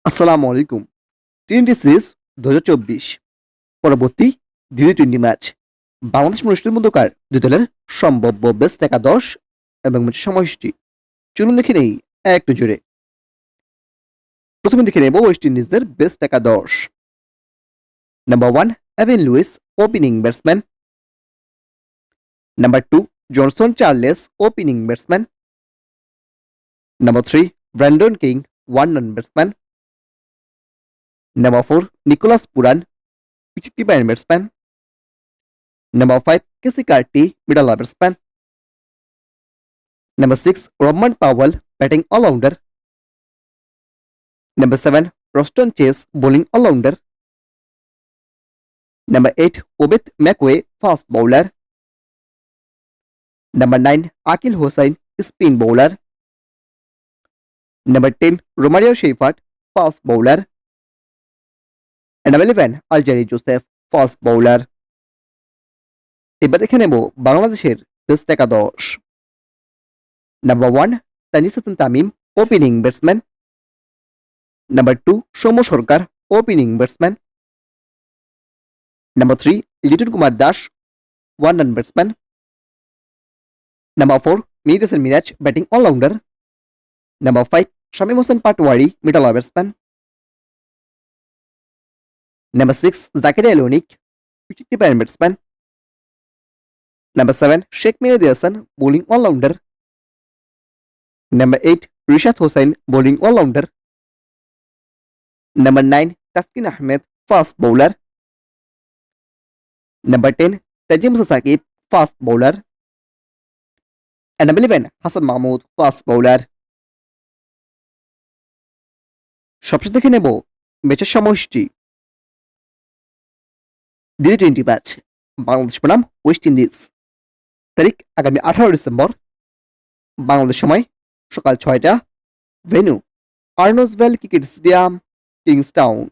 আসসালামু আলাইকুম। T twenty series ২০২৪ পরবর্তী দ্বিতীয় টি-টোয়েন্টি ম্যাচ বাংলাদেশ মনুষ্যের মধ্যকার দুই দলের সম্ভাব্য বেস্ট একাদশ এবং ম্যাচের সময়সূচি চলুন দেখে নেই এক নজরে। প্রথমে দেখে নেব ওয়েস্ট ইন্ডিজদের বেস্ট একাদশ। Number 1 Evin Lewis opening batsman. Number 2 Johnson Charles opening batsman. Number 3 Brandon King one run batsman. Number 4, Nicholas Puran, wicket-keeper and batsman. Number 5, Casey Carty, middle batsman. Number 6, Roman Powell, batting all-rounder. Number 7, Roston Chase, bowling all-rounder. Number 8, Obeth McWay, fast bowler. Number 9, Akil Hossain, spin bowler. Number 10, Romario Shepherd, fast bowler. And number 11, Algery Joseph, fast bowler. এবার দেখে নেব বাংলাদেশের best একাদশ। Number 1 Tanzid Hasan Tamim opening batsman. Number 2 Soumya Sarkar opening batsman. Number 3 Liton Kumar Das one run batsman. Number 4 Mehedi Hasan Miraz batting allrounder. Number 5 Shamim Hossain Patwari middle batsman. Number 6 Jaker Ali Anik wicketkeeper batsman. Number 7, Sheikh Mehdi Hassan, bowling all-rounder. Number 8, Rishad Hossain, bowling all-rounder. Number 9, Taskin Ahmed, fast bowler. Number 10, Tajim Saqib, fast bowler. And number 11, Hassan Mahmood, fast bowler. সবশেষে দেখে নেব ম্যাচের সময়সূচি। দ্বিতীয় T twenty match Bangladesh বনাম West Indies, তারিখ আগামী 18 December, Bangladesh সময় সকাল 6টা, ভেন্যু আর্নস্টভ্যালি ক্রিকেট স্টেডিয়াম, কিংস্টাউন।